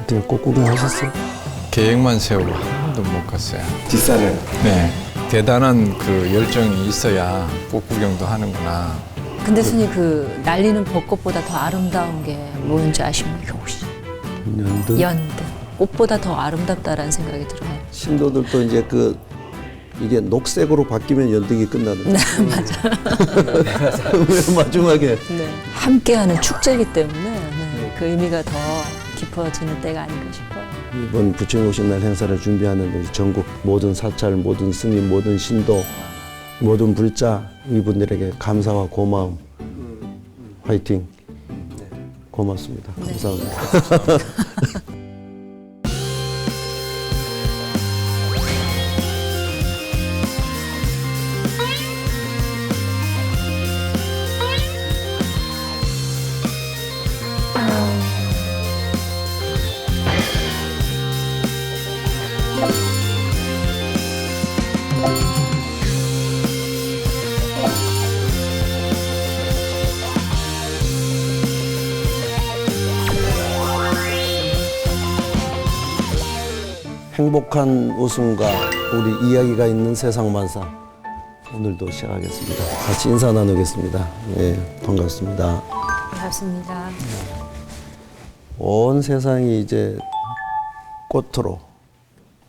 어떻게 꽃 구경하셨어요? 계획만 세우고 한 번도 못 갔어요. 뒷산을. 네, 대단한 그 열정이 있어야 꽃 구경도 하는구나. 근데 스님 그 날리는 벚꽃보다 더 아름다운 게 뭔지 아십니까 혹시? 연등. 연등. 꽃보다 더 아름답다라는 생각이 들어요. 신도들도 이제 이게 녹색으로 바뀌면 연등이 끝나는. 네, 맞아. 왜 마지막에. 네. 함께하는 축제이기 때문에 그 의미가 더 깊어지는 때가 아닌가 싶어요. 이번 부처님 오신 날 행사를 준비하는 우리 전국 모든 사찰, 모든 스님, 모든 신도, 모든 불자 이분들에게 감사와 고마움. 화이팅. 고맙습니다. 감사합니다. 행복한 웃음과 우리 이야기가 있는 세상만사 오늘도 시작하겠습니다. 같이 인사 나누겠습니다. 예, 반갑습니다. 반갑습니다. 온 세상이 이제 꽃으로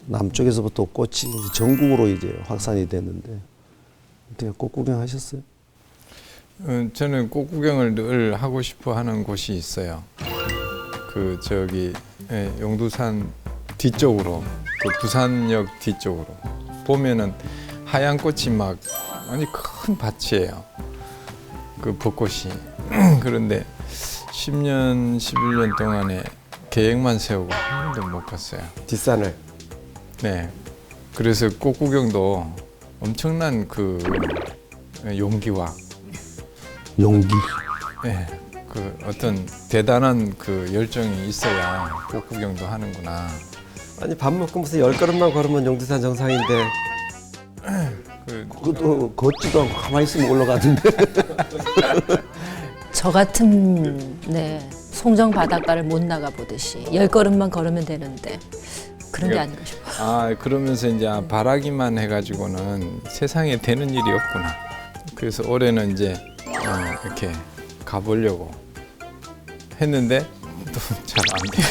남쪽에서부터 꽃이 이제 전국으로 이제 확산이 됐는데 어떻게 꽃 구경하셨어요? 저는 꽃 구경을 늘 하고 싶어 하는 곳이 있어요. 용두산 뒤쪽으로, 그 부산역 뒤쪽으로 보면은 하얀 꽃이 막 아니 큰 밭이에요. 그 벚꽃이. 그런데 10년, 11년 동안에 계획만 세우고 한 번도 못 갔어요. 뒷산을. 네. 그래서 꽃 구경도 엄청난 그 용기와 용기. 네, 그 어떤 대단한 그 열정이 있어야 꽃 구경도 하는구나. 아니 밥 먹고 무슨 10걸음만 걸으면 용두산 정상인데. 그것도 걷지도 않고 가만히 있으면 올라가던데. 저 같은 송정 바닷가를 못 나가 보듯이 10걸음만 걸으면 되는데 그런 게 아닌가 싶어요. 그러면서 이제 바라기만 해가지고는 세상에 되는 일이 없구나. 그래서 올해는 이제 이렇게 가보려고 했는데 또 잘 안 돼요.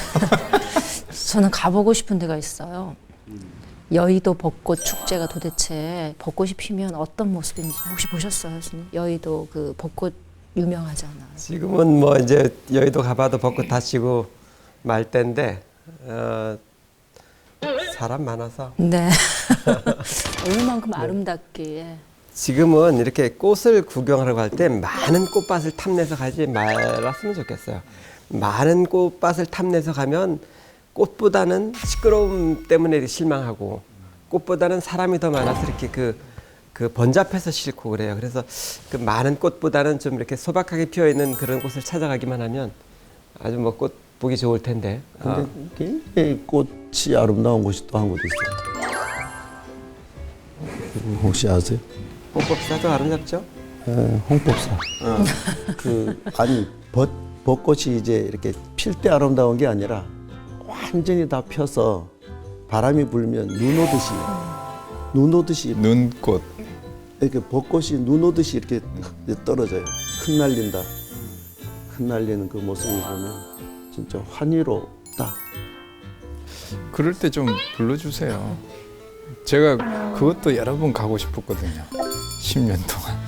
저는 가보고 싶은 데가 있어요. 여의도 벚꽃 축제가 도대체 벚꽃이 피면 어떤 모습인지 혹시 보셨어요, 스님? 여의도 그 벚꽃 유명하잖아. 지금은 뭐 이제 여의도 가봐도 벚꽃 다치고 말 때인데 사람 많아서. 네. 얼마만큼 아름답기에. 지금은 이렇게 꽃을 구경하러 갈 때 많은 꽃밭을 탐내서 가지 말았으면 좋겠어요. 많은 꽃밭을 탐내서 가면 꽃보다는 시끄러움 때문에 실망하고 꽃보다는 사람이 더 많아서 이렇게 그 번잡해서 싫고 그래요. 그래서 그 많은 꽃보다는 좀 이렇게 소박하게 피어 있는 그런 곳을 찾아가기만 하면 아주 뭐 꽃 보기 좋을 텐데. 근데 굉장히 꽃이 아름다운 곳이 또 한 곳 있어요. 혹시 아세요? 홍법사도 아름답죠? 홍법사. 벚꽃이 이제 이렇게 필 때 아름다운 게 아니라 완전히 다 펴서 바람이 불면 눈 오듯이 눈꽃. 이렇게 벚꽃이 눈 오듯이 이렇게 떨어져요. 흩날린다. 흩날리는 그 모습을 보면 진짜 환희롭다. 그럴 때 좀 불러주세요. 제가 그것도 여러 번 가고 싶었거든요. 10년 동안.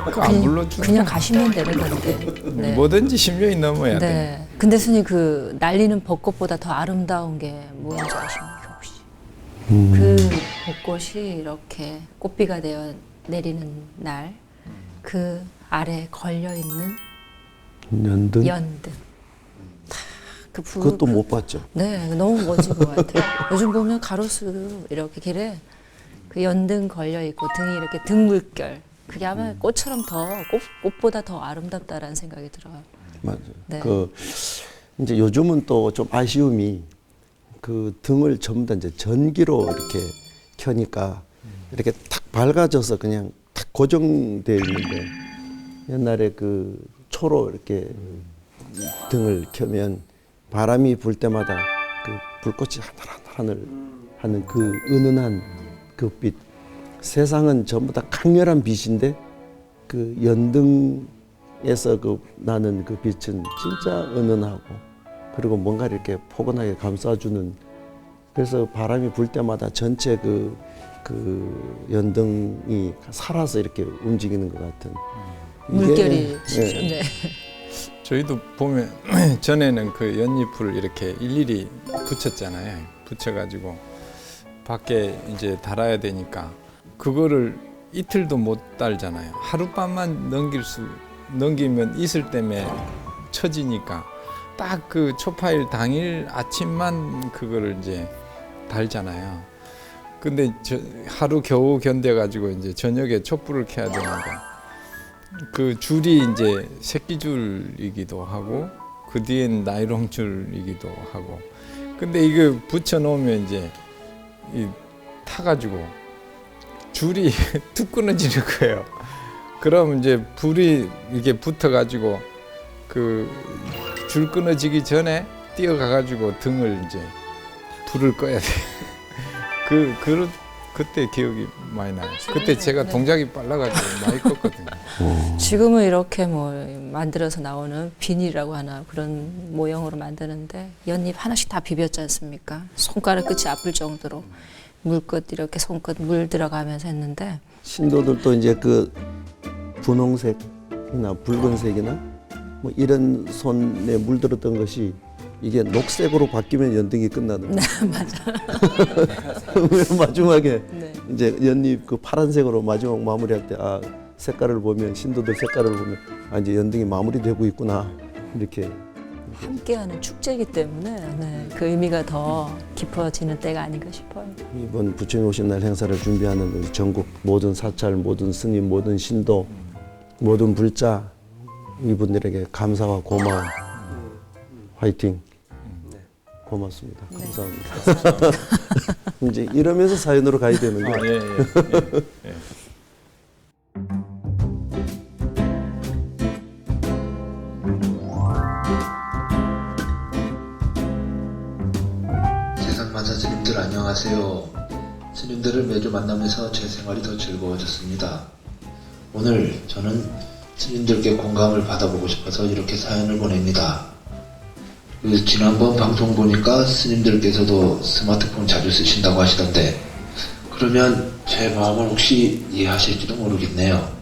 그거 안 불러주면 그냥 가시면 되는 건데. 네. 뭐든지 10년이 넘어야 돼. 네. 근데 스님 그 날리는 벚꽃보다 더 아름다운 게 뭔지 아십니까 혹시? 그 벚꽃이 이렇게 꽃비가 되어 내리는 날 그 아래 걸려 있는 연등. 연등. 그것도 못 봤죠. 네, 너무 멋진 것 같아요. 요즘 보면 가로수 이렇게 길에 그 연등 걸려 있고 등이 이렇게 등물결. 그게 아마 꽃처럼 꽃보다 더 아름답다라는 생각이 들어요. 맞아요. 네. 이제 요즘은 또 좀 아쉬움이 그 등을 전부 다 이제 전기로 이렇게 켜니까 이렇게 탁 밝아져서 그냥 탁 고정되어 있는데 옛날에 그 초로 이렇게 등을 켜면 바람이 불 때마다 그 불꽃이 하늘하늘 하는 그 은은한 그 빛. 세상은 전부 다 강렬한 빛인데 그 연등에서 그 나는 그 빛은 진짜 은은하고 그리고 뭔가 이렇게 포근하게 감싸주는 그래서 바람이 불 때마다 전체 그 연등이 살아서 이렇게 움직이는 것 같은 물결이 이게, 네. 저희도 보면 전에는 그 연잎을 이렇게 일일이 붙였잖아요. 붙여가지고 밖에 이제 달아야 되니까 그거를 이틀도 못 달잖아요. 하룻밤만 넘기면 이슬 때문에 처지니까 딱 그 초파일 당일 아침만 그거를 이제 달잖아요. 근데 하루 겨우 견뎌가지고 이제 저녁에 촛불을 켜야 되는데 그 줄이 이제 새끼줄이기도 하고 그 뒤엔 나이롱줄이기도 하고 근데 이거 붙여놓으면 이제 타가지고 줄이 툭 끊어지는 거예요. 그럼 이제 불이 이게 붙어가지고 그 줄 끊어지기 전에 뛰어가가지고 등을 이제 불을 꺼야 돼. 그때 기억이 많이 나요. 그때 제가 네. 동작이 빨라가지고 많이 껐거든요. 지금은 이렇게 뭐 만들어서 나오는 비닐이라고 하나 그런 모형으로 만드는데 연잎 하나씩 다 비볐지 않습니까? 손가락 끝이 아플 정도로 물끝 이렇게 손끝 물 들어가면서 했는데 신도들도 이제 그 분홍색이나 붉은색이나 뭐 이런 손에 물들었던 것이 이게 녹색으로 바뀌면 연등이 끝나는 거예요. 맞아. 마지막에 네. 이제 연잎 그 파란색으로 마지막 마무리할 때 아 색깔을 보면 신도들 색깔을 보면 아 이제 연등이 마무리되고 있구나 이렇게 함께하는 축제이기 때문에 네, 그 의미가 더 깊어지는 때가 아닌가 싶어요. 이번 부처님 오신 날 행사를 준비하는 우리 전국 모든 사찰, 모든 스님, 모든 신도, 모든 불자 이분들에게 감사와 고마움, 화이팅. 고맙습니다. 네. 감사합니다. 이제 이러면서 사연으로 가야 되는 거예요. 예, 예, 예. 세상 만사 스님들 안녕하세요. 스님들을 매주 만나면서 제 생활이 더 즐거워졌습니다. 오늘 저는 스님들께 공감을 받아보고 싶어서 이렇게 사연을 보냅니다. 지난번 방송 보니까 스님들께서도 스마트폰 자주 쓰신다고 하시던데 그러면 제 마음을 혹시 이해하실지도 모르겠네요.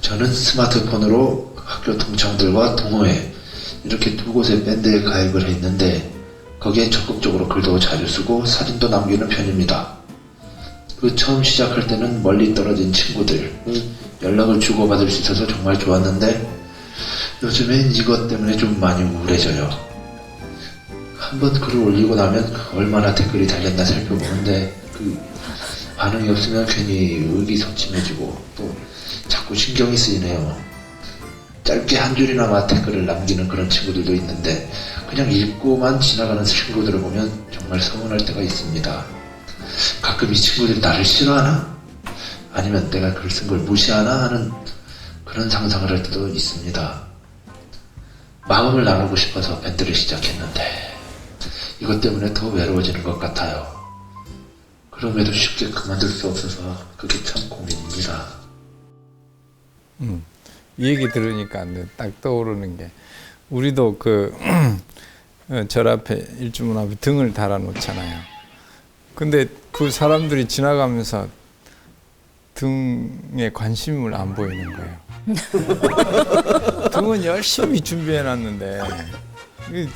저는 스마트폰으로 학교 동창들과 동호회 이렇게 두 곳의 밴드에 가입을 했는데 거기에 적극적으로 글도 자주 쓰고 사진도 남기는 편입니다. 그 처음 시작할 때는 멀리 떨어진 친구들 연락을 주고받을 수 있어서 정말 좋았는데 요즘엔 이것 때문에 좀 많이 우울해져요. 한번 글을 올리고 나면 얼마나 댓글이 달렸나 살펴보는데 그 반응이 없으면 괜히 의기소침해지고 또 자꾸 신경이 쓰이네요. 짧게 한 줄이나마 댓글을 남기는 그런 친구들도 있는데 그냥 읽고만 지나가는 친구들을 보면 정말 서운할 때가 있습니다. 가끔 이 친구들이 나를 싫어하나? 아니면 내가 글 쓴 걸 무시하나 하는 그런 상상을 할 때도 있습니다. 마음을 나누고 싶어서 밴드를 시작했는데 이것 때문에 더 외로워지는 것 같아요. 그럼에도 쉽게 그만둘 수 없어서 그게 참 고민입니다. 이 얘기 들으니까 딱 떠오르는 게 우리도 그 절 앞에 일주문 앞에 등을 달아 놓잖아요. 근데 그 사람들이 지나가면서 등에 관심을 안 보이는 거예요. 등은 열심히 준비해 놨는데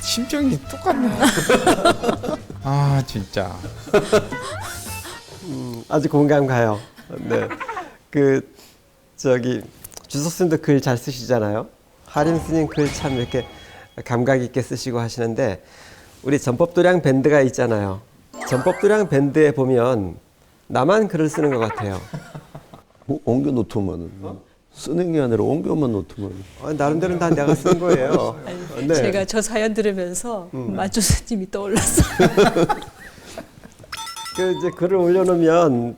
심정이 똑같네. 아 진짜. 아주 공감 가요. 네. 그 저기 주석 스님도 글 잘 쓰시잖아요. 하림 스님 글 참 이렇게 감각 있게 쓰시고 하시는데 우리 전법도량 밴드가 있잖아요. 전법도량 밴드에 보면 나만 글을 쓰는 것 같아요. 뭐 옮겨 놓으면 쓰는 게 아니라 옮겨만 놓으면 나름대로 다 내가 쓴 거예요. 네. 제가 저 사연 들으면서 만주 스님이 떠올랐어요. 그 이제 글을 올려놓으면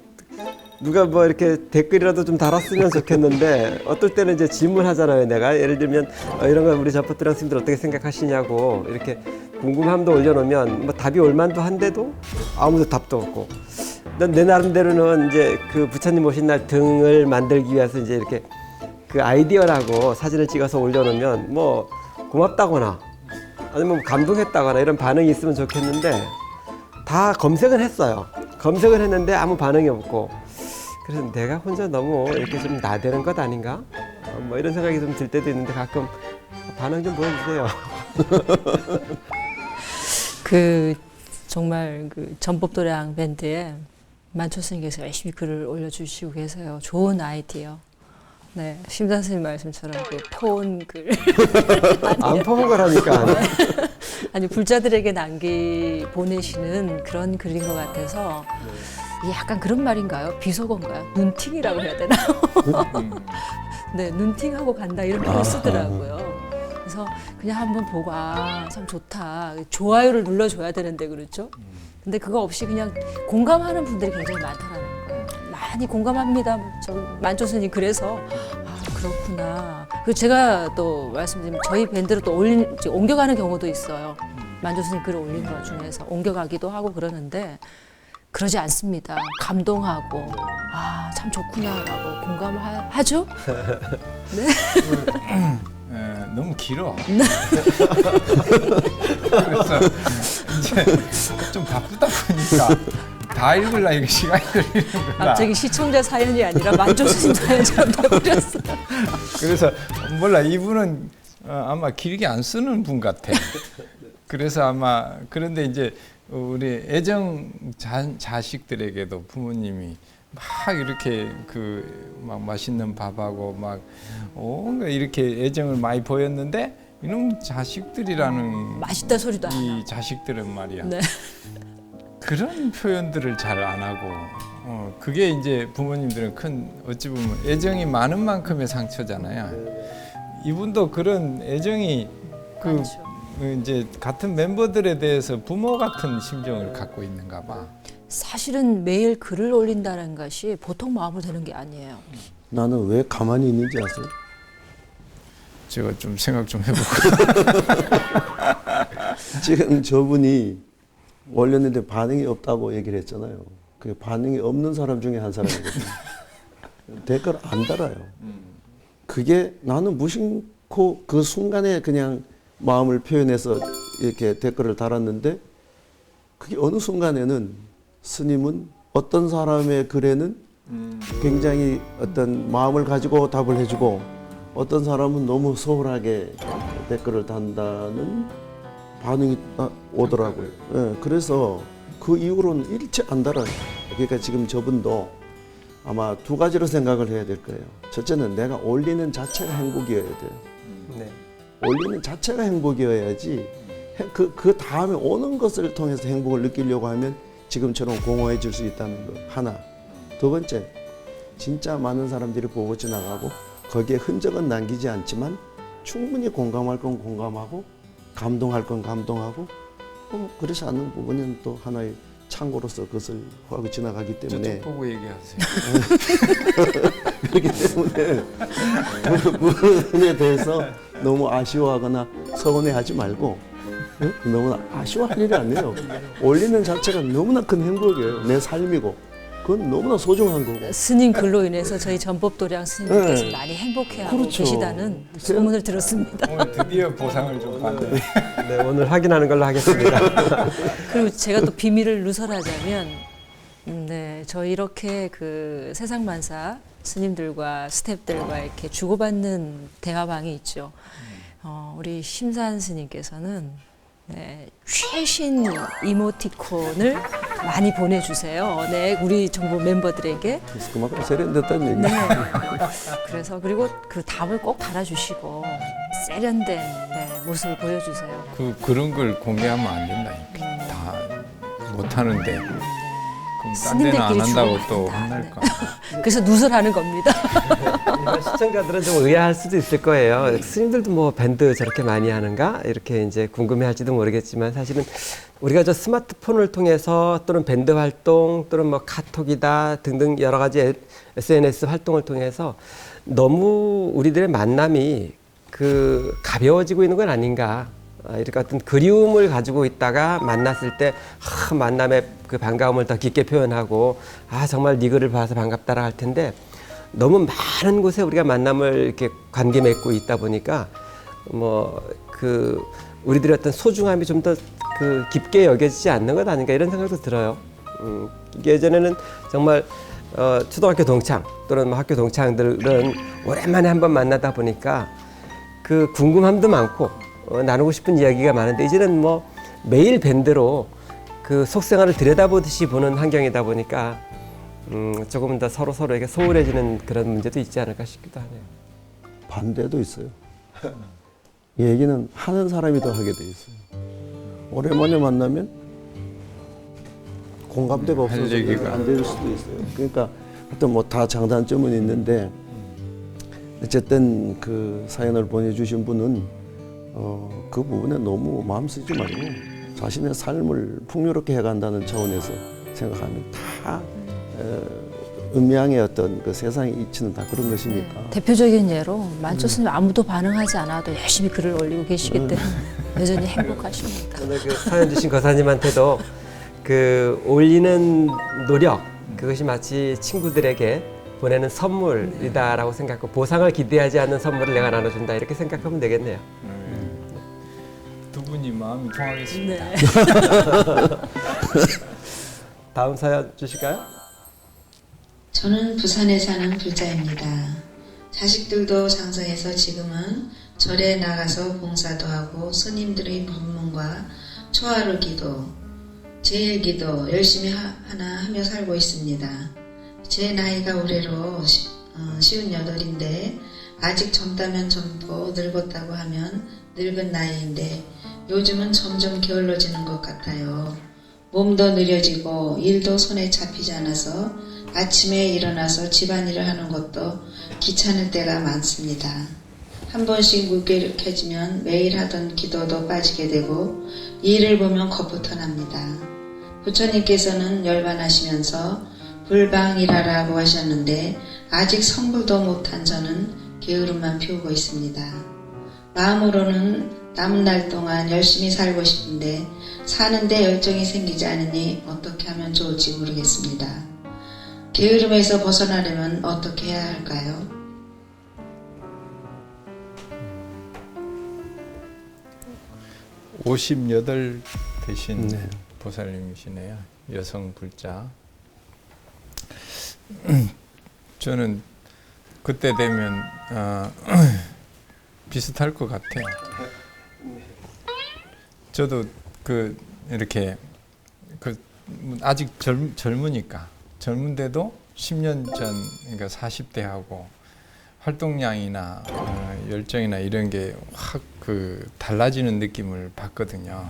누가 뭐 이렇게 댓글이라도 좀 달았으면 좋겠는데 어떨 때는 이제 질문하잖아요. 내가 예를 들면 이런 거 우리 저포트랑 스님들 어떻게 생각하시냐고 이렇게 궁금함도 올려놓으면 뭐 답이 올만도 한데도 아무도 답도 없고 난 내 나름대로는 이제 그 부처님 오신 날 등을 만들기 위해서 이제 이렇게 그 아이디어라고 사진을 찍어서 올려놓으면 뭐 고맙다거나 아니면 감동했다거나 이런 반응이 있으면 좋겠는데 다 검색을 했어요. 검색을 했는데 아무 반응이 없고 그래서 내가 혼자 너무 이렇게 좀 나대는 것 아닌가? 뭐 이런 생각이 좀 들 때도 있는데 가끔 반응 좀 보여주세요. 그 정말 그 전법도량 밴드에 만초 스님께서 열심히 글을 올려주시고 계세요. 좋은 아이디어. 네, 심산 스님 말씀처럼 그 퍼온 글. 안 퍼온 거라니까. 아니 불자들에게 보내시는 그런 글인 것 같아서 이게 약간 그런 말인가요? 비속어인가요? 눈팅이라고 해야 되나? 네, 눈팅하고 간다 이런 표현 쓰더라고요. 그래서 그냥 한번 보고 참 좋다. 좋아요를 눌러줘야 되는데 그렇죠? 근데 그거 없이 그냥 공감하는 분들이 굉장히 많다는 거예요. 많이 공감합니다. 저 만초 스님 그래서 그렇구나. 그 제가 또 말씀드리면 저희 밴드로 또 옮겨가는 경우도 있어요. 만초 스님 글을 올린 것 중에서 옮겨가기도 하고 그러는데 그러지 않습니다. 감동하고 참 좋구나라고 공감하죠? 네. 너무 길어. 그래서 이제 좀 바쁘다 보니까 다 읽으려니까 시간이 걸리는구나. 갑자기 시청자 사연이 아니라 만초 스님 사연처럼 돼버렸어요. 그래서 몰라 이분은 아마 길게 안 쓰는 분 같아. 그래서 아마 그런데 이제 우리 애정 자식들에게도 부모님이 막 이렇게 막 맛있는 밥하고 막 이렇게 애정을 많이 보였는데 이놈 자식들이라는 맛있다 소리도 안 이 하고. 자식들은 말이야. 네. 그런 표현들을 잘 안 하고 그게 이제 부모님들은 큰 어찌 보면 애정이 많은 만큼의 상처잖아요. 이분도 그런 애정이 많죠. 이제 같은 멤버들에 대해서 부모 같은 심정을 갖고 있는가 봐. 사실은 매일 글을 올린다는 것이 보통 마음으로 되는 게 아니에요. 나는 왜 가만히 있는지 아세요? 제가 좀 생각 좀 해보고. 지금 저분이 올렸는데 반응이 없다고 얘기를 했잖아요. 그 반응이 없는 사람 중에 한 사람이거든요. 댓글 안 달아요. 그게 나는 무심코 그 순간에 그냥 마음을 표현해서 이렇게 댓글을 달았는데 그게 어느 순간에는 스님은 어떤 사람의 글에는 굉장히 어떤 마음을 가지고 답을 해주고 어떤 사람은 너무 소홀하게 댓글을 단다는 반응이 오더라고요. 예, 그래서 그 이후로는 일체 안 달아요. 그러니까 지금 저분도 아마 두 가지로 생각을 해야 될 거예요. 첫째는 내가 올리는 자체가 행복이어야 돼요. 네. 올리는 자체가 행복이어야지 그 다음에 오는 것을 통해서 행복을 느끼려고 하면 지금처럼 공허해질 수 있다는 거 하나. 두 번째, 진짜 많은 사람들이 보고 지나가고 거기에 흔적은 남기지 않지만 충분히 공감할 건 공감하고 감동할 건 감동하고 그렇지 않는 부분은 또 하나의 창고로서 그것을 하고 지나가기 때문에 저쪽 보고 얘기하세요. 그렇기 때문에 그 부분에 대해서 너무 아쉬워하거나 서운해하지 말고 너무나 아쉬워할 일이 아니에요. 올리는 자체가 너무나 큰 행복이에요. 내 삶이고 그건 너무나 소중한 거고. 스님 글로 인해서 저희 전법도량 스님께서 네. 많이 행복해하고 그렇죠. 계시다는 소문을 들었습니다. 오늘 드디어 보상을 좀 받네. 네, 오늘 확인하는 걸로 하겠습니다. 그리고 제가 또 비밀을 누설하자면, 네, 저 이렇게 그 세상만사 스님들과 스태프들과 이렇게 주고받는 대화방이 있죠. 우리 심산 스님께서는 네, 최신 이모티콘을 많이 보내주세요. 네, 우리 정보 멤버들에게. 그래서 그만큼 세련됐다는 얘기. 네. 그래서 그리고 그 답을 꼭 달아주시고 세련된 네, 모습을 보여주세요. 그런 걸 공개하면 안 된다니까. 다 못하는데. 그럼 딴 데는 안 스님들끼리 한다고 주고받는다. 또 혼날 네. 거. 그래서 누설하는 겁니다. 일반 시청자들은 좀 의아할 수도 있을 거예요. 스님들도 뭐 밴드 저렇게 많이 하는가 이렇게 이제 궁금해할지도 모르겠지만 사실은 우리가 저 스마트폰을 통해서 또는 밴드 활동 또는 뭐 카톡이다 등등 여러 가지 SNS 활동을 통해서 너무 우리들의 만남이 그 가벼워지고 있는 건 아닌가. 이렇게 어떤 그리움을 가지고 있다가 만났을 때 만남의 그 반가움을 더 깊게 표현하고 정말 네 글을 봐서 반갑다라 할 텐데 너무 많은 곳에 우리가 만남을 이렇게 관계 맺고 있다 보니까 뭐 그 우리들의 어떤 소중함이 좀 더 그 깊게 여겨지지 않는 것 아닌가 이런 생각도 들어요. 예전에는 정말 초등학교 동창 또는 뭐 학교 동창들은 오랜만에 한번 만나다 보니까 그 궁금함도 많고 나누고 싶은 이야기가 많은데 이제는 뭐 매일 밴드로 그 속생활을 들여다보듯이 보는 환경이다 보니까 조금 더 서로에게 소홀해지는 그런 문제도 있지 않을까 싶기도 하네요. 반대도 있어요. 이 얘기는 하는 사람이 더 하게 돼 있어요. 오랜만에 만나면 공감대가 할 없어서 얘기가. 안 될 수도 있어요. 그러니까 하여튼 뭐 다 장단점은 있는데 어쨌든 그 사연을 보내주신 분은 그 부분에 너무 마음 쓰지 말고 자신의 삶을 풍요롭게 해간다는 차원에서 생각하면 다 음양의 어떤 그 세상의 이치는 다 그런 것이니까. 대표적인 예로 만초 스님 아무도 반응하지 않아도 열심히 글을 올리고 계시기 때문에 여전히 행복하십니다. 오늘 그 사연 주신 거사님한테도 그 올리는 노력 그것이 마치 친구들에게 보내는 선물이다라고 생각하고 보상을 기대하지 않는 선물을 내가 나눠준다 이렇게 생각하면 되겠네요. 두 분이 마음이 통하겠습니다. 네. 다음 사연 주실까요? 저는 부산에 사는 불자입니다. 자식들도 장성해서 지금은 절에 나가서 봉사도 하고 스님들의 법문과 초하루 기도, 제일 기도 열심히 하나 하며 살고 있습니다. 제 나이가 올해로 58인데 아직 젊다면 젊고 늙었다고 하면 늙은 나이인데 요즘은 점점 게을러지는 것 같아요. 몸도 느려지고 일도 손에 잡히지 않아서 아침에 일어나서 집안일을 하는 것도 귀찮을 때가 많습니다. 한 번씩 무기력해지면 매일 하던 기도도 빠지게 되고 일을 보면 겁부터 납니다. 부처님께서는 열반하시면서 불방일하라고 하셨는데 아직 성불도 못한 저는 게으름만 피우고 있습니다. 마음으로는 남은 날 동안 열심히 살고 싶은데 사는데 열정이 생기지 않으니 어떻게 하면 좋을지 모르겠습니다. 게으름에서 벗어나려면 어떻게 해야 할까요? (58) 되신 네. 보살님이시네요. 여성 불자. 저는 그때 되면 비슷할 것 같아요. 저도 이렇게 아직 젊으니까 젊은데도 10년 전 그러니까 40대하고 활동량이나 열정이나 이런 게 확 달라지는 느낌을 받거든요.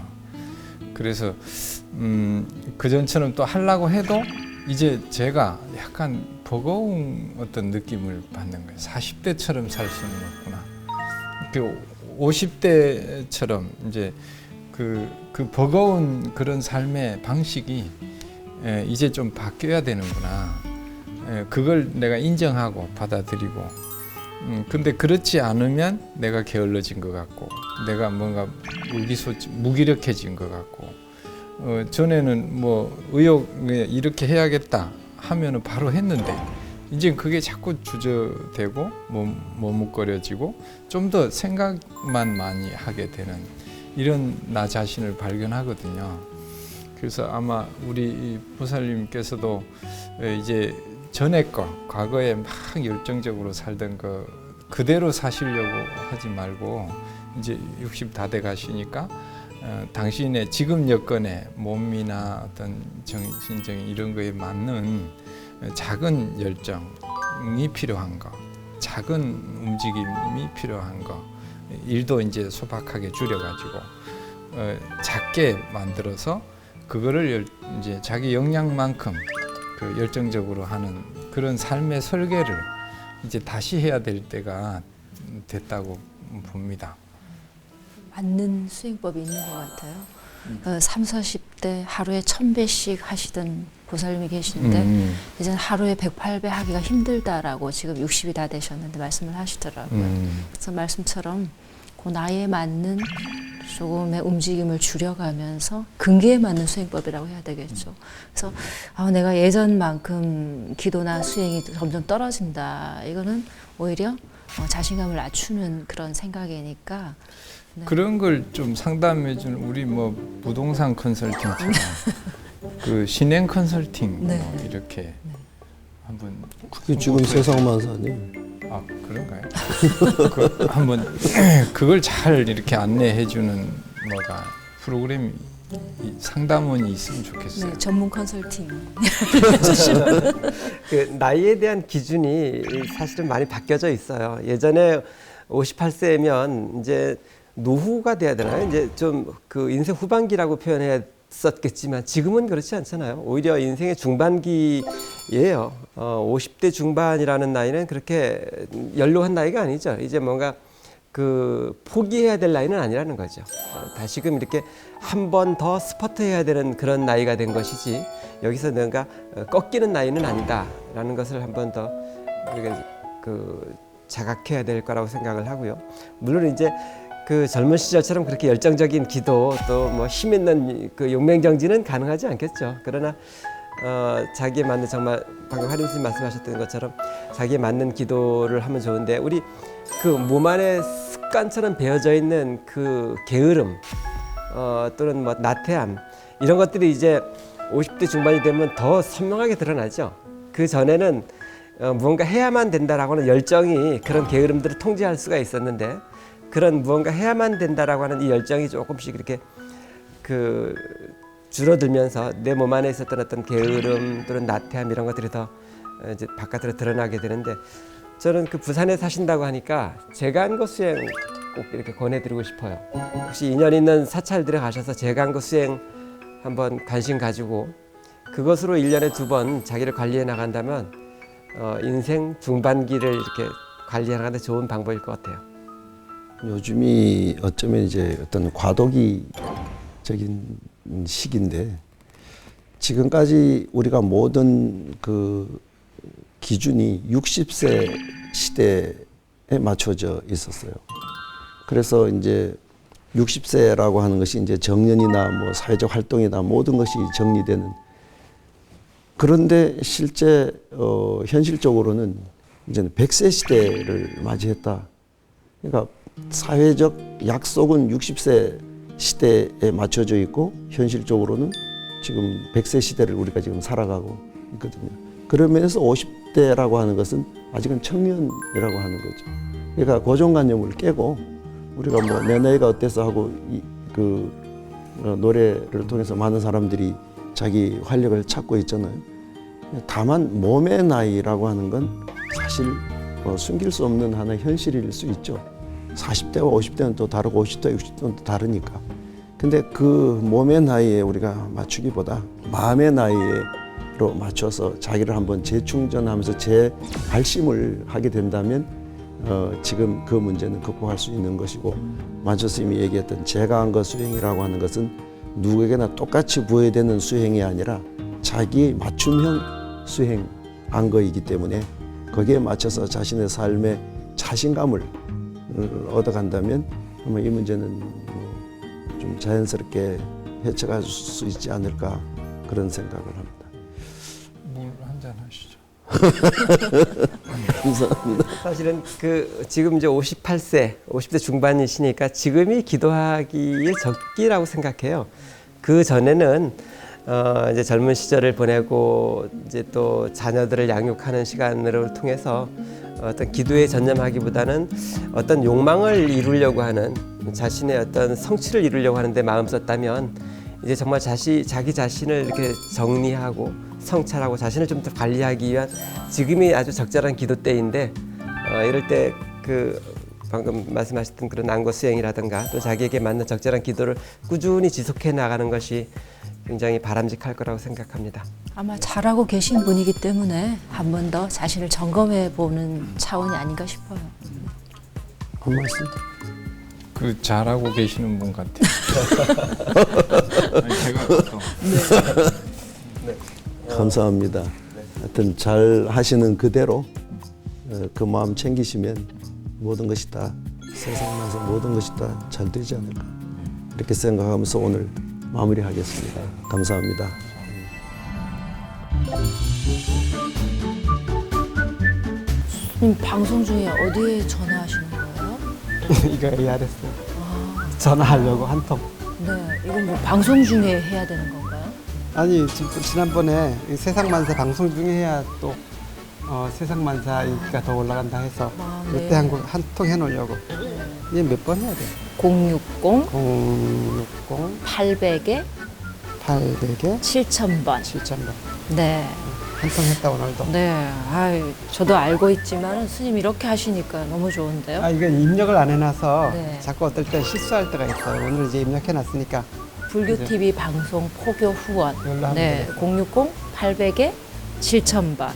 그래서 그 전처럼 또 하려고 해도 이제 제가 약간 버거운 어떤 느낌을 받는 거예요. 40대처럼 살 수는 없구나. 50대처럼 이제 그 버거운 그런 삶의 방식이 이제 좀 바뀌어야 되는구나. 그걸 내가 인정하고 받아들이고. 근데 그렇지 않으면 내가 게을러진 것 같고, 내가 뭔가 무기력해진 것 같고, 전에는 뭐 의욕 이렇게 해야겠다 하면은 바로 했는데, 이제 그게 자꾸 주저되고 머뭇거려지고 좀 더 생각만 많이 하게 되는 이런 나 자신을 발견하거든요. 그래서 아마 우리 보살님께서도 이제 전에 과거에 막 열정적으로 살던 거 그대로 사시려고 하지 말고 이제 60 다 돼 가시니까 당신의 지금 여건에 몸이나 어떤 정신적인 이런 거에 맞는 작은 열정이 필요한 거, 작은 움직임이 필요한 거, 일도 이제 소박하게 줄여가지고 작게 만들어서 그거를 이제 자기 역량만큼 그 열정적으로 하는 그런 삶의 설계를 이제 다시 해야 될 때가 됐다고 봅니다. 맞는 수행법이 있는 것 같아요. 30, 40대 하루에 1000배씩 하시던 보살님이 계시는데 이제는 하루에 108배 하기가 힘들다라고 지금 60이 다 되셨는데 말씀을 하시더라고요. 그래서 말씀처럼 그 나이에 맞는 조금의 움직임을 줄여가면서 근기에 맞는 수행법이라고 해야 되겠죠. 그래서 내가 예전만큼 기도나 수행이 점점 떨어진다. 이거는 오히려 자신감을 낮추는 그런 생각이니까 네. 그런 걸 좀 상담해 주는 우리 뭐 부동산 컨설팅처럼 그 신행 컨설팅 네. 뭐 이렇게 한번 그게 지금 세상만사니. 아 그런가요? 그 한번 그걸 잘 이렇게 안내해 주는 뭐가 프로그램이 상담원이 있으면 좋겠어요. 네, 전문 컨설팅. 그 나이에 대한 기준이 사실은 많이 바뀌어져 있어요. 예전에 58세면 이제 노후가 돼야 되나요? 이제 좀 그 인생 후반기라고 표현했었겠지만 지금은 그렇지 않잖아요. 오히려 인생의 중반기예요. 50대 중반이라는 나이는 그렇게 연로한 나이가 아니죠. 이제 뭔가 그 포기해야 될 나이는 아니라는 거죠. 다시금 이렇게 한 번 더 스퍼트해야 되는 그런 나이가 된 것이지 여기서 뭔가 꺾이는 나이는 아니다라는 것을 한 번 더 우리가 그 자각해야 될 거라고 생각을 하고요. 물론 이제 그 젊은 시절처럼 그렇게 열정적인 기도 또 뭐 힘 있는 그 용맹정진은 가능하지 않겠죠. 그러나 자기에 맞는 정말 방금 하림 스님 말씀하셨던 것처럼 자기에 맞는 기도를 하면 좋은데 우리 그 몸 안에 습관처럼 배어져 있는 그 게으름 또는 뭐 나태함 이런 것들이 이제 50대 중반이 되면 더 선명하게 드러나죠. 그 전에는 무언가 해야만 된다라고 하는 열정이 그런 게으름들을 통제할 수가 있었는데 그런 무언가 해야만 된다라고 하는 이 열정이 조금씩 이렇게 그 줄어들면서 내 몸 안에 있었던 어떤 게으름 또는 나태함 이런 것들이 더 이제 바깥으로 드러나게 되는데 저는 그 부산에 사신다고 하니까 제간거 수행 꼭 이렇게 권해드리고 싶어요. 혹시 인연 있는 사찰들에 가셔서 제간거 수행 한번 관심 가지고 그것으로 1년에 2번 자기를 관리해 나간다면 인생 중반기를 이렇게 관리해 나가는 데 좋은 방법일 것 같아요. 요즘이 어쩌면 이제 어떤 과도기적인 시기인데 지금까지 우리가 모든 그 기준이 60세 시대에 맞춰져 있었어요. 그래서 이제 60세라고 하는 것이 이제 정년이나 뭐 사회적 활동이나 모든 것이 정리되는 그런데 실제 현실적으로는 이제는 100세 시대를 맞이했다. 그러니까 사회적 약속은 60세 시대에 맞춰져 있고 현실적으로는 지금 100세 시대를 우리가 지금 살아가고 있거든요. 그러면서 50대라고 하는 것은 아직은 청년이라고 하는 거죠. 그러니까 고정관념을 깨고 우리가 뭐 내 나이가 어때서 하고 그 노래를 통해서 많은 사람들이 자기 활력을 찾고 있잖아요. 다만 몸의 나이라고 하는 건 사실 숨길 수 없는 하나의 현실일 수 있죠. 40대와 50대는 또 다르고 50대, 60대는 또 다르니까. 근데 그 몸의 나이에 우리가 맞추기보다 마음의 나이로 맞춰서 자기를 한번 재충전하면서 재발심을 하게 된다면 지금 그 문제는 극복할 수 있는 것이고 만초 스님이 얘기했던 제가한거 수행이라고 하는 것은 누구에게나 똑같이 부여되는 수행이 아니라 자기 맞춤형 수행 안거이기 때문에 거기에 맞춰서 자신의 삶의 자신감을 얻어간다면 아마 이 문제는 좀 자연스럽게 헤쳐갈 수 있지 않을까 그런 생각을 합니다. 물 한잔 하시죠. 감사합니다. 사실은 그 지금 이제 58세, 50대 중반이시니까 지금이 기도하기의 적기라고 생각해요. 그 전에는 이제 젊은 시절을 보내고 이제 또 자녀들을 양육하는 시간을 통해서 어떤 기도에 전념하기보다는 어떤 욕망을 이루려고 하는 자신의 어떤 성취를 이루려고 하는데 마음 썼다면 이제 정말 자기 자신을 이렇게 정리하고 성찰하고 자신을 좀 더 관리하기 위한 지금이 아주 적절한 기도 때인데 이럴 때 그 방금 말씀하셨던 그런 안거 수행이라든가 또 자기에게 맞는 적절한 기도를 꾸준히 지속해 나가는 것이 굉장히 바람직할 거라고 생각합니다. 아마 잘하고 계신 분이기 때문에 한 번 더 자신을 점검해 보는 차원이 아닌가 싶어요. 한 말씀. 그 잘하고 계시는 분 같아요. 아니, 제가 또 감사합니다. 하여튼 잘 하시는 그대로 그 마음 챙기시면 모든 것이 다 세상에서 모든 것이 다 잘 되지 않을까 이렇게 생각하면서 오늘 마무리하겠습니다. 감사합니다. 님 방송 중에 어디에 전화하시는 거예요? 이거 ARS요. 전화하려고 한 통. 네, 이건 뭐 방송 중에 해야 되는 건가요? 아니 지난번에 이 세상만사 방송 중에 해야 또 세상만사 인기가 더 올라간다 해서 아, 네. 이때 한 통 해놓으려고. 이게 몇 번 해야 돼? 060 060 800에 800에 7000번. 7000번. 네. 한 통 했다 오늘도. 네. 아이, 저도 알고 있지만 스님 이렇게 하시니까 너무 좋은데요. 아 이건 입력을 안 해놔서 네. 자꾸 어떨 때 실수할 때가 있어요. 오늘 이제 입력해놨으니까 불교 TV 방송 포교 후원. 연락 한번 네. 060 800에 7000번.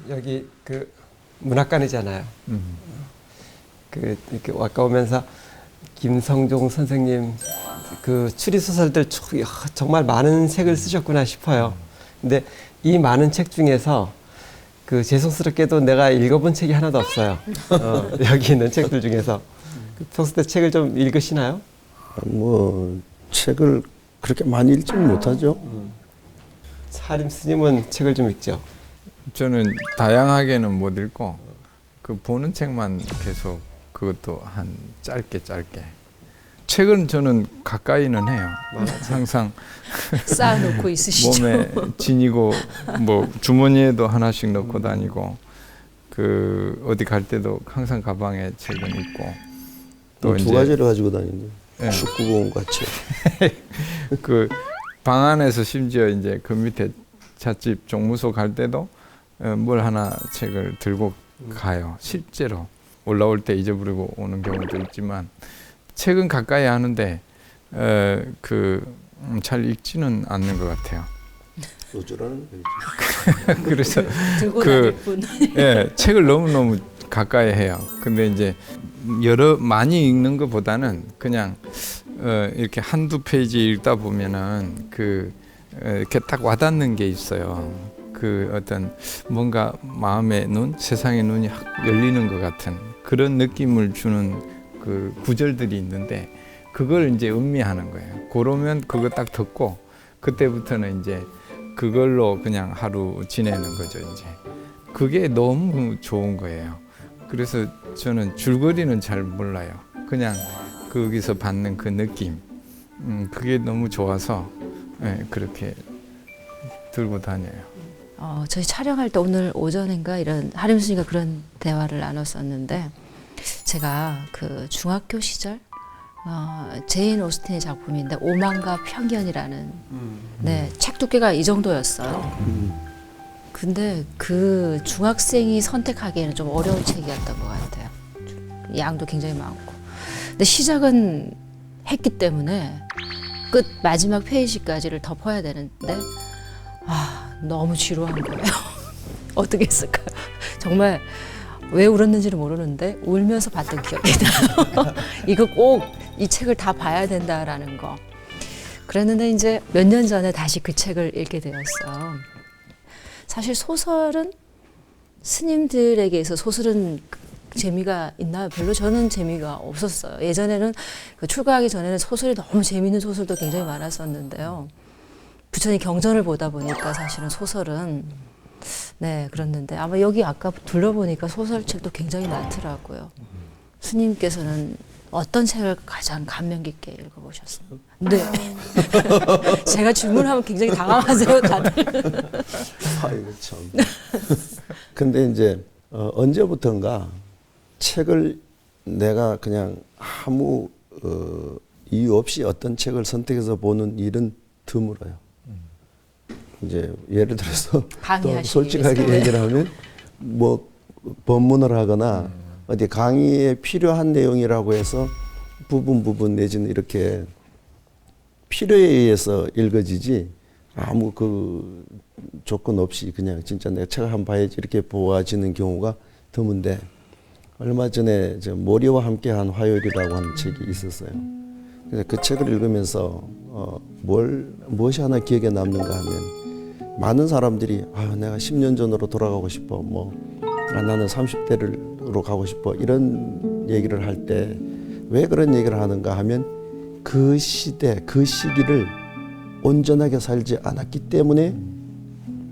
여기 그 문학관이잖아요. 그 이렇게 아까 오면서 김성종 선생님 그 추리 소설들 정말 많은 책을 쓰셨구나 싶어요. 근데 이 많은 책 중에서 그 죄송스럽게도 내가 읽어본 책이 하나도 없어요. 여기 있는 책들 중에서 평소 때 책을 좀 읽으시나요? 뭐 책을 그렇게 많이 읽지는 못하죠. 사림 스님은 책을 좀 읽죠. 저는 다양하게는 못 읽고 그 보는 책만 계속 그것도 한 짧게 책은 저는 가까이는 해요. 항상 쌓아놓고 있으시죠. 몸에 지니고 뭐 주머니에도 하나씩 넣고 다니고 그 어디 갈 때도 항상 가방에 책은 있고 또 두 이제 가지를 가지고 다니는 네. 축구공 같이. 그 방 안에서 심지어 이제 그 밑에 찻집 종무소 갈 때도 뭘 하나 책을 들고 가요. 실제로 올라올 때 잊어버리고 오는 경우도 있지만 책은 가까이 하는데 잘 읽지는 않는 것 같아요. 소주라는 그래서 들고 다닐 뿐. 예, 책을 너무 가까이 해요. 근데 이제 많이 읽는 것보다는 그냥 이렇게 한두 페이지 읽다 보면은 이렇게 딱 와닿는 게 있어요. 그 어떤 뭔가 마음의 눈, 세상의 눈이 확 열리는 것 같은 그런 느낌을 주는 그 구절들이 있는데 그걸 이제 음미하는 거예요. 그러면 그거 딱 듣고 그때부터는 이제 그걸로 그냥 하루 지내는 거죠. 이제 그게 너무 좋은 거예요. 그래서 저는 줄거리는 잘 몰라요. 그냥 거기서 받는 그 느낌, 그게 너무 좋아서 그렇게 들고 다녀요. 저희 촬영할 때 오늘 오전인가 이런 하림 스님과 그런 대화를 나눴었는데 제가 그 중학교 시절 제인 오스틴의 작품인데 오만과 편견이라는 네, 책 두께가 이 정도였어요. 근데 그 중학생이 선택하기에는 좀 어려운 책이었던 것 같아요. 양도 굉장히 많고. 근데 시작은 했기 때문에 끝 마지막 페이지까지를 덮어야 되는데 너무 지루한 거예요. 어떻게 했을까요? 정말 왜 울었는지는 모르는데 울면서 봤던 기억이 나요. 이거 꼭 이 책을 다 봐야 된다라는 거. 그랬는데 이제 몇 년 전에 다시 그 책을 읽게 되었어요. 사실 소설은 스님들에게서 소설은 재미가 있나요? 별로 저는 재미가 없었어요. 예전에는 출가하기 전에는 소설이 너무 재미있는 소설도 굉장히 많았었는데요. 부처님 경전을 보다 보니까 사실은 소설은 네 그랬는데 아마 여기 아까 둘러보니까 소설책도 굉장히 많더라고요. 스님께서는 어떤 책을 가장 감명 깊게 읽어보셨어요? 네. 제가 질문하면 굉장히 당황하세요, 다들. 아이고 참. 근데 이제 언제부턴가 책을 내가 그냥 아무 이유 없이 어떤 책을 선택해서 보는 일은 드물어요. 이제 예를 들어서 또 강의하시기 솔직하게 위해서. 얘기를 하면 뭐 법문을 하거나 어디 강의에 필요한 내용이라고 해서 부분 내지는 이렇게 필요에 의해서 읽어지지 아무 그 조건 없이 그냥 진짜 내가 책을 한번 봐야지 이렇게 보아지는 경우가 드문데 얼마 전에 저 모리와 함께한 화요일이라고 하는 책이 있었어요. 그래서 그 책을 읽으면서 무엇이 하나 기억에 남는가 하면 많은 사람들이 내가 10년 전으로 돌아가고 싶어 나는 30대로 가고 싶어 이런 얘기를 할 때 왜 그런 얘기를 하는가 하면 그 시대 그 시기를 온전하게 살지 않았기 때문에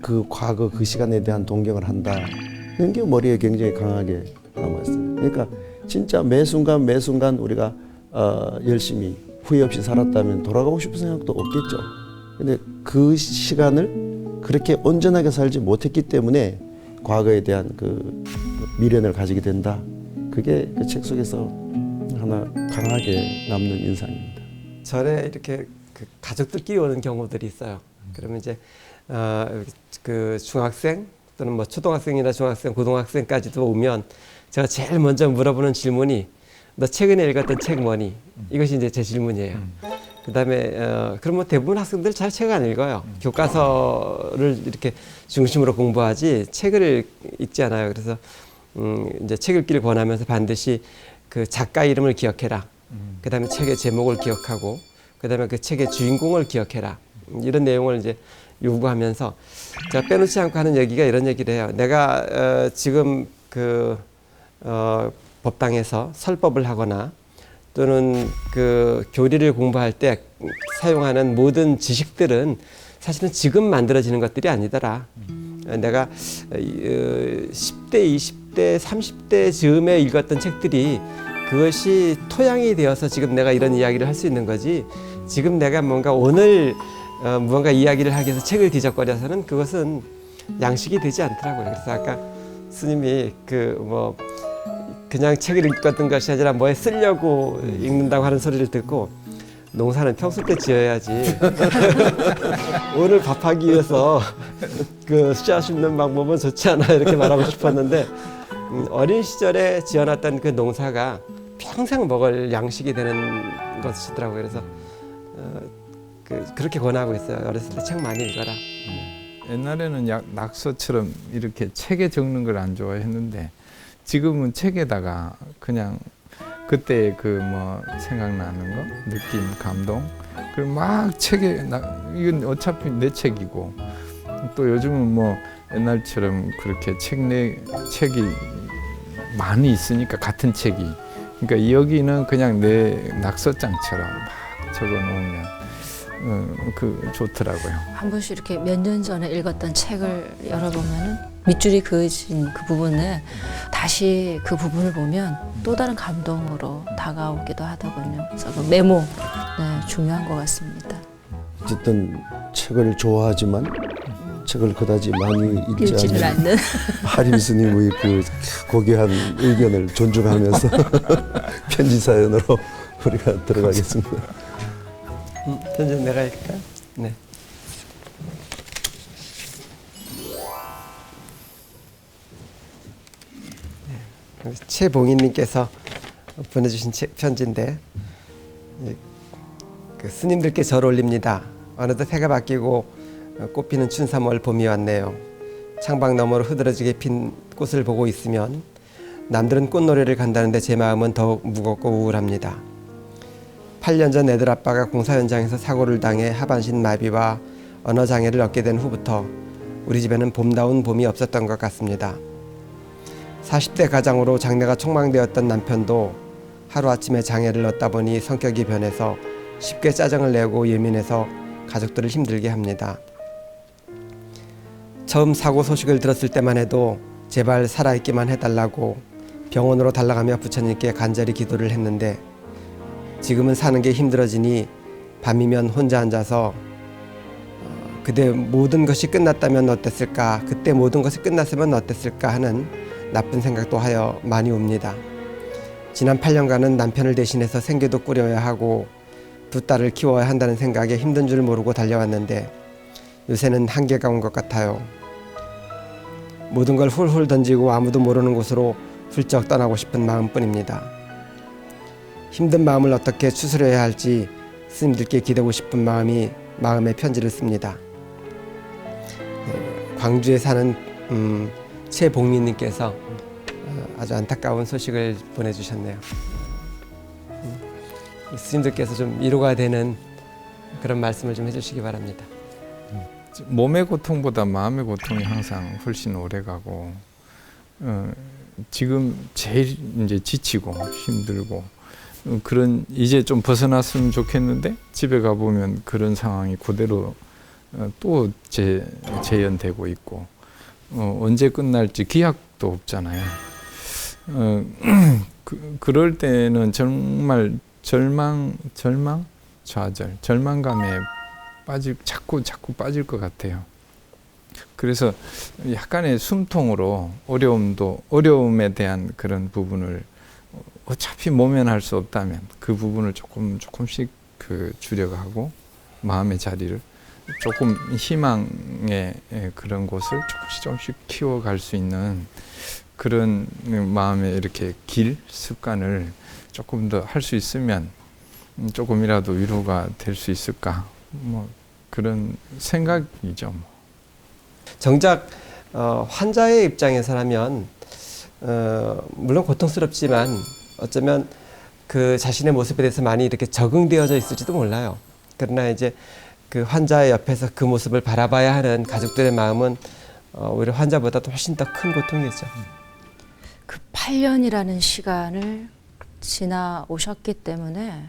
그 과거 그 시간에 대한 동경을 한다는 게 머리에 굉장히 강하게 남았어요. 그러니까 진짜 매 순간 우리가 열심히 후회 없이 살았다면 돌아가고 싶은 생각도 없겠죠. 근데 그 시간을 그렇게 온전하게 살지 못했기 때문에 과거에 대한 그 미련을 가지게 된다. 그게 그 책 속에서 하나 강하게 남는 인상입니다. 절에 이렇게 그 가족들끼리 오는 경우들이 있어요. 그러면 이제 그 중학생 또는 뭐 초등학생이나 중학생, 고등학생까지도 오면 제가 제일 먼저 물어보는 질문이 너 최근에 읽었던 책 뭐니? 이것이 이제 제 질문이에요. 그다음에 그러면 대부분 학생들 잘 책을 안 읽어요. 교과서를 이렇게 중심으로 공부하지 책을 읽지 않아요. 그래서 이제 책 읽기를 권하면서 반드시 그 작가 이름을 기억해라. 그다음에 책의 제목을 기억하고 그다음에 그 책의 주인공을 기억해라. 이런 내용을 이제 요구하면서 제가 빼놓지 않고 하는 얘기가 이런 얘기를 해요. 내가 지금 그 법당에서 설법을 하거나 또는 그 교리를 공부할 때 사용하는 모든 지식들은 사실은 지금 만들어지는 것들이 아니더라. 내가 10대, 20대, 30대 즈음에 읽었던 책들이 그것이 토양이 되어서 지금 내가 이런 이야기를 할 수 있는 거지. 지금 내가 뭔가 오늘 무언가 이야기를 하기 위해서 책을 뒤적거려서는 그것은 양식이 되지 않더라고요. 그래서 아까 스님이 그냥 책을 읽었던 것이 아니라 뭐에 쓰려고 읽는다고 하는 소리를 듣고 농사는 평소 때 지어야지. 오늘 밥하기 위해서 그 씨앗 심는 방법은 좋지 않아 이렇게 말하고 싶었는데 어린 시절에 지어놨던 그 농사가 평생 먹을 양식이 되는 것이더라고요. 그래서 그렇게 권하고 있어요. 어렸을 때 책 많이 읽어라. 옛날에는 낙서처럼 이렇게 책에 적는 걸 안 좋아했는데 지금은 책에다가 그냥 그때 그 생각나는 거, 느낌, 감동, 그리고 막 책에 이건 어차피 내 책이고 또 요즘은 옛날처럼 그렇게 책이 많이 있으니까 같은 책이 그러니까 여기는 그냥 내 낙서장처럼 막 적어놓으면 좋더라고요. 한 번씩 이렇게 몇 년 전에 읽었던 책을 열어보면은 밑줄이 그어진 그 부분에 다시 그 부분을 보면 또 다른 감동으로 다가오기도 하더군요. 그래서 그 메모 중요한 것 같습니다. 어쨌든 책을 좋아하지만 책을 그다지 많이 읽지 읽지를 않는 않는 하림 스님의 그 고귀한 의견을 존중하면서 편지 사연으로 우리가 들어가겠습니다. 편지 내가 읽을까? 네. 최봉인님께서 보내주신 편지인데 그 스님들께 절 올립니다. 어느덧 해가 바뀌고 꽃피는 춘삼월 봄이 왔네요. 창밖 너머로 흐드러지게 핀 꽃을 보고 있으면 남들은 꽃노래를 간다는데 제 마음은 더욱 무겁고 우울합니다. 8년 전 애들 아빠가 공사 현장에서 사고를 당해 하반신 마비와 언어장애를 얻게 된 후부터 우리 집에는 봄다운 봄이 없었던 것 같습니다. 40대 가장으로 장래가 촉망되었던 남편도 하루아침에 장애를 얻다 보니 성격이 변해서 쉽게 짜증을 내고 예민해서 가족들을 힘들게 합니다. 처음 사고 소식을 들었을 때만 해도 제발 살아있기만 해달라고 병원으로 달려가며 부처님께 간절히 기도를 했는데 지금은 사는 게 힘들어지니 밤이면 혼자 앉아서 그때 모든 것이 끝났다면 어땠을까, 그때 모든 것이 끝났으면 어땠을까 하는 나쁜 생각도 하여 많이 옵니다. 지난 8년간은 남편을 대신해서 생계도 꾸려야 하고 두 딸을 키워야 한다는 생각에 힘든 줄 모르고 달려왔는데 요새는 한계가 온 것 같아요. 모든 걸 훌훌 던지고 아무도 모르는 곳으로 훌쩍 떠나고 싶은 마음뿐입니다. 힘든 마음을 어떻게 추스려야 할지 스님들께 기대고 싶은 마음이 마음에 편지를 씁니다. 광주에 사는 최복민님께서 아주 안타까운 소식을 보내주셨네요. 스님들께서 좀 위로가 되는 그런 말씀을 좀 해주시기 바랍니다. 몸의 고통보다 마음의 고통이 항상 훨씬 오래가고 지금 제일 이제 지치고 힘들고 그런 이제 좀 벗어났으면 좋겠는데 집에 가 보면 그런 상황이 그대로 또 재현되고 있고 언제 끝날지 기약도 없잖아요. 그럴 때는 정말 좌절, 절망감에 자꾸 빠질 것 같아요. 그래서 약간의 숨통으로 어려움에 대한 그런 부분을 어차피 모면할 수 없다면 그 부분을 조금씩 줄여가고 마음의 자리를 조금 희망의 그런 곳을 조금씩 키워갈 수 있는 그런 마음의 이렇게 습관을 조금 더 할 수 있으면 조금이라도 위로가 될 수 있을까 뭐 그런 생각이죠. 정작 환자의 입장에서라면 물론 고통스럽지만 어쩌면 그 자신의 모습에 대해서 많이 이렇게 적응되어져 있을지도 몰라요. 그러나 이제 그 환자의 옆에서 그 모습을 바라봐야 하는 가족들의 마음은 오히려 환자보다도 훨씬 더 큰 고통이죠. 그 8년이라는 시간을 지나오셨기 때문에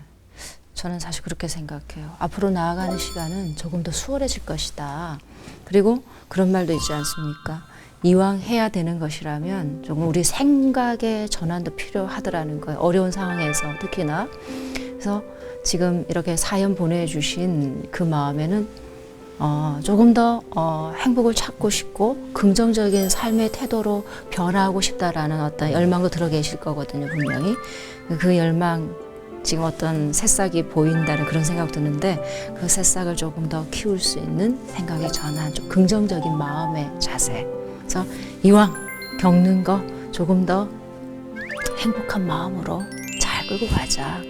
저는 사실 그렇게 생각해요. 앞으로 나아가는 시간은 조금 더 수월해질 것이다. 그리고 그런 말도 있지 않습니까? 이왕 해야 되는 것이라면 조금 우리 생각의 전환도 필요하더라는 거예요. 어려운 상황에서 특히나. 그래서 지금 이렇게 사연 보내주신 그 마음에는 조금 더 행복을 찾고 싶고 긍정적인 삶의 태도로 변화하고 싶다라는 어떤 열망도 들어 계실 거거든요, 분명히. 그 열망, 지금 어떤 새싹이 보인다는 그런 생각 드는데 그 새싹을 조금 더 키울 수 있는 생각의 전환, 좀 긍정적인 마음의 자세. 그래서 이왕 겪는 거 조금 더 행복한 마음으로 잘 끌고 가자.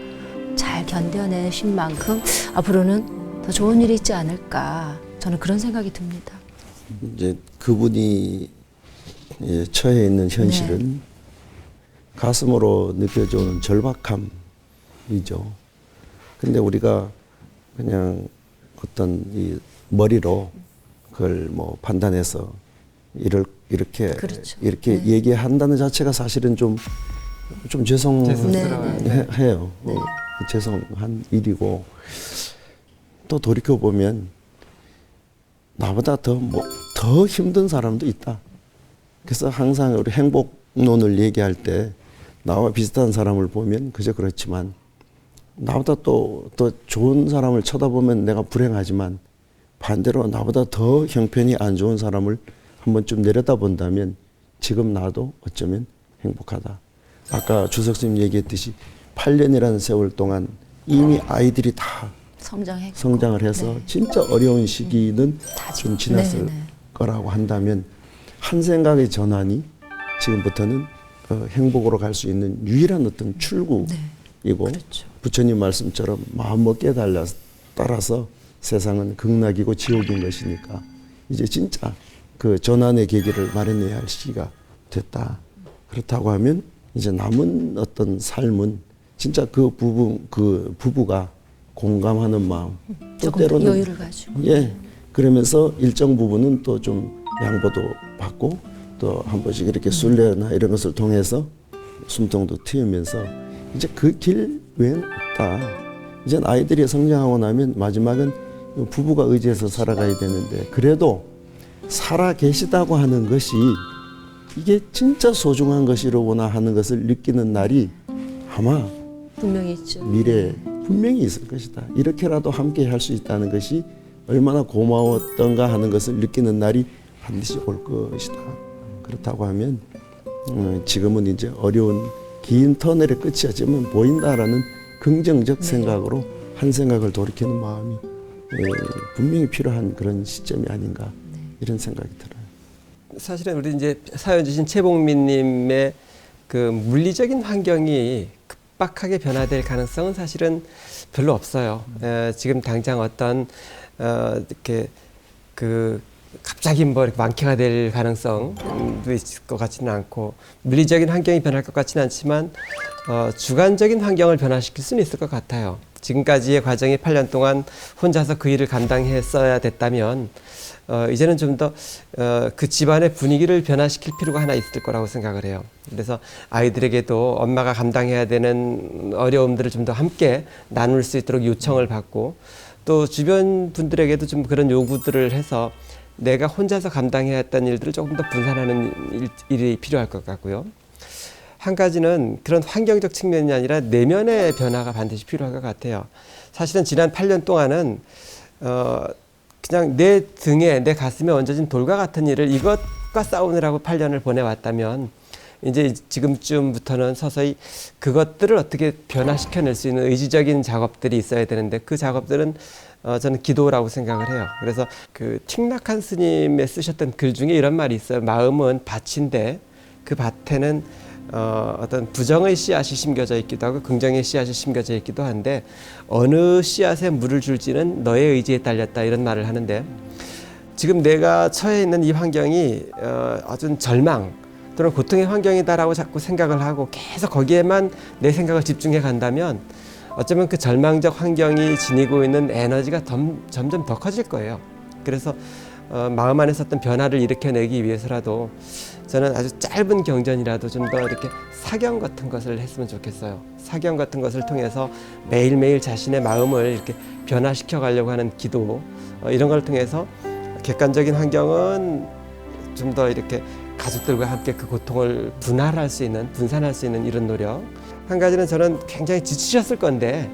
잘 견뎌내신 만큼 앞으로는 더 좋은 일이 있지 않을까. 저는 그런 생각이 듭니다. 이제 그분이 처해 있는 현실은 가슴으로 느껴지는 절박함이죠. 근데 우리가 그냥 어떤 이 머리로 그걸 뭐 판단해서 이렇게 그렇죠. 이렇게 얘기한다는 자체가 사실은 좀 죄송해요. 죄송한 일이고 또 돌이켜 보면 나보다 더 힘든 사람도 있다. 그래서 항상 우리 행복론을 얘기할 때 나와 비슷한 사람을 보면 그저 그렇지만 나보다 또 좋은 사람을 쳐다보면 내가 불행하지만 반대로 나보다 더 형편이 안 좋은 사람을 한 번쯤 내려다본다면 지금 나도 어쩌면 행복하다. 아까 주석 스님 얘기했듯이 8년이라는 세월 동안 이미 아이들이 다 성장을 해서 진짜 어려운 시기는 좀 지났을 거라고 한다면 한 생각의 전환이 지금부터는 행복으로 갈 수 있는 유일한 어떤 출구이고 그렇죠. 부처님 말씀처럼 마음 먹기에 따라서 세상은 극락이고 지옥인 것이니까 이제 진짜 그 전환의 계기를 마련해야 할 시기가 됐다. 그렇다고 하면 이제 남은 어떤 삶은 진짜 그 부부가 공감하는 마음, 또 때로는 여유를 가지고 그러면서 일정 부분은 또 좀 양보도 받고 또 한 번씩 이렇게 순례나 이런 것을 통해서 숨통도 트이면서 이제 그 길 외엔 없다. 이제 아이들이 성장하고 나면 마지막은 부부가 의지해서 살아가야 되는데 그래도 살아 계시다고 하는 것이 이게 진짜 소중한 것이로구나 하는 것을 느끼는 날이 아마 분명히 있죠. 미래에 분명히 있을 것이다. 이렇게라도 함께 할 수 있다는 것이 얼마나 고마웠던가 하는 것을 느끼는 날이 반드시 올 것이다. 그렇다고 하면 지금은 이제 어려운 긴 터널의 끝이었지만 보인다라는 긍정적 생각으로 한 생각을 돌이키는 마음이 분명히 필요한 그런 시점이 아닌가 이런 생각이 들어요. 사실은 우리 이제 사연 주신 최봉민님의 그 물리적인 환경이 급박하게 변화될 가능성은 사실은 별로 없어요. 지금 당장 어떤 이렇게 그 갑자기 뭐 이렇게 완쾌가 될 가능성도 있을 것 같지는 않고 물리적인 환경이 변할 것 같지는 않지만 주관적인 환경을 변화시킬 수는 있을 것 같아요. 지금까지의 과정이 8년 동안 혼자서 그 일을 감당했어야 됐다면 이제는 좀 더 그 집안의 분위기를 변화시킬 필요가 하나 있을 거라고 생각을 해요. 그래서 아이들에게도 엄마가 감당해야 되는 어려움들을 좀 더 함께 나눌 수 있도록 요청을 받고 또 주변 분들에게도 좀 그런 요구들을 해서 내가 혼자서 감당해야 했던 일들을 조금 더 분산하는 일이 필요할 것 같고요. 한 가지는 그런 환경적 측면이 아니라 내면의 변화가 반드시 필요할 것 같아요. 사실은 지난 8년 동안은 그냥 내 등에 내 가슴에 얹어진 돌과 같은 일을 이것과 싸우느라고 8년을 보내왔다면 이제 지금쯤부터는 서서히 그것들을 어떻게 변화시켜낼 수 있는 의지적인 작업들이 있어야 되는데 그 작업들은 저는 기도라고 생각을 해요. 그래서 그 틱낙한 스님의 쓰셨던 글 중에 이런 말이 있어요. 마음은 밭인데 그 밭에는 어떤 부정의 씨앗이 심겨져 있기도 하고 긍정의 씨앗이 심겨져 있기도 한데 어느 씨앗에 물을 줄지는 너의 의지에 딸렸다 이런 말을 하는데 지금 내가 처해 있는 이 환경이 아주 절망 또는 고통의 환경이다라고 자꾸 생각을 하고 계속 거기에만 내 생각을 집중해 간다면 어쩌면 그 절망적 환경이 지니고 있는 에너지가 점점 더 커질 거예요. 그래서 마음 안에서 어떤 변화를 일으켜내기 위해서라도 저는 아주 짧은 경전이라도 좀 더 이렇게 사경 같은 것을 했으면 좋겠어요. 사경 같은 것을 통해서 매일매일 자신의 마음을 이렇게 변화시켜 가려고 하는 기도 이런 걸 통해서 객관적인 환경은 좀 더 이렇게 가족들과 함께 그 고통을 분할할 수 있는 분산할 수 있는 이런 노력. 한 가지는 저는 굉장히 지치셨을 건데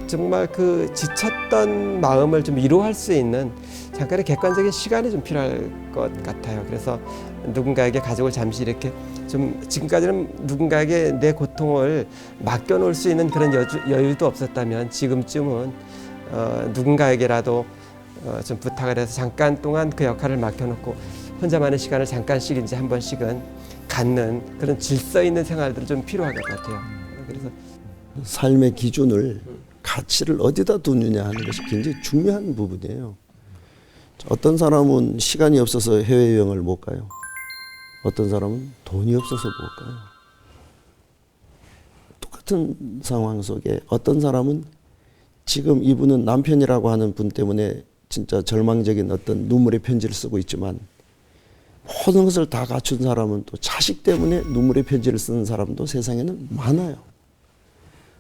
정말 그 지쳤던 마음을 좀 위로할 수 있는 잠깐의 객관적인 시간이 좀 필요할 것 같아요. 그래서 누군가에게 가족을 잠시 이렇게 좀 지금까지는 누군가에게 내 고통을 맡겨놓을 수 있는 그런 여유도 없었다면 지금쯤은 누군가에게라도 좀 부탁을 해서 잠깐 동안 그 역할을 맡겨놓고 혼자만의 시간을 잠깐씩인지 한 번씩은 갖는 그런 질서 있는 생활들이 좀 필요할 것 같아요. 그래서 삶의 기준을 가치를 어디다 두느냐 하는 것이 굉장히 중요한 부분이에요. 어떤 사람은 시간이 없어서 해외여행을 못 가요. 어떤 사람은 돈이 없어서 못 가요. 똑같은 상황 속에 어떤 사람은 지금 이분은 남편이라고 하는 분 때문에 진짜 절망적인 어떤 눈물의 편지를 쓰고 있지만 모든 것을 다 갖춘 사람은 또 자식 때문에 눈물의 편지를 쓰는 사람도 세상에는 많아요.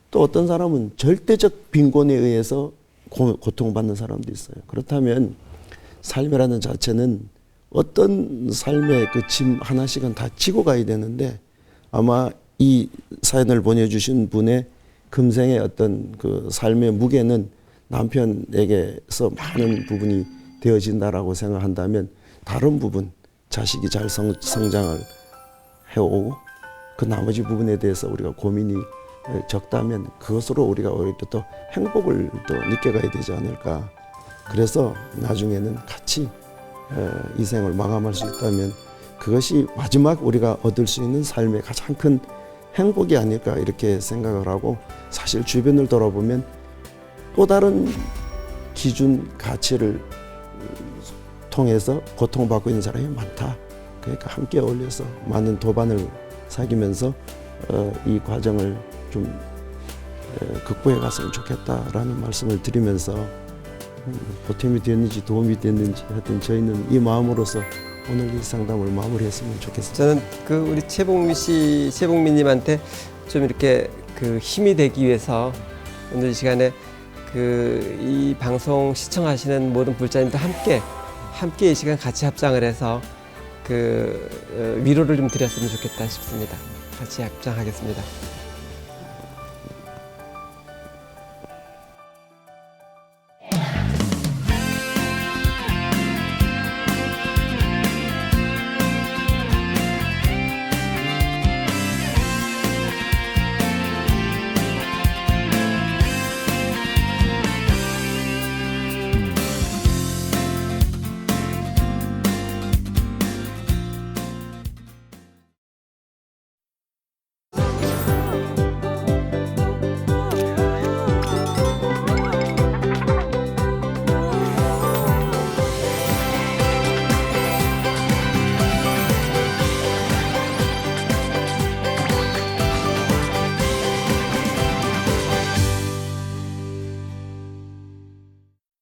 또 어떤 사람은 절대적 빈곤에 의해서 고통받는 사람도 있어요. 그렇다면 삶이라는 자체는 어떤 삶의 그 짐 하나씩은 다 지고 가야 되는데 아마 이 사연을 보내주신 분의 금생의 어떤 그 삶의 무게는 남편에게서 많은 부분이 되어진다라고 생각한다면 다른 부분 자식이 잘 성장을 해오고 그 나머지 부분에 대해서 우리가 고민이 적다면 그것으로 우리가 오히려 또 행복을 또 느껴가야 되지 않을까. 그래서 나중에는 같이 이 생을 마감할 수 있다면 그것이 마지막 우리가 얻을 수 있는 삶의 가장 큰 행복이 아닐까 이렇게 생각을 하고 사실 주변을 돌아보면 또 다른 기준 가치를 통해서 고통받고 있는 사람이 많다. 그러니까 함께 어울려서 많은 도반을 사귀면서 이 과정을 좀 극복해 갔으면 좋겠다라는 말씀을 드리면서 보탬이 됐는지 도움이 됐는지 하여튼 저희는 이 마음으로서 오늘 이 상담을 마무리했으면 좋겠습니다. 저는 그 우리 최봉민님한테 좀 이렇게 그 힘이 되기 위해서 오늘 이 시간에 이 방송 시청하시는 모든 불자님들 함께 이 시간 같이 합장을 해서 위로를 좀 드렸으면 좋겠다 싶습니다. 같이 합장하겠습니다.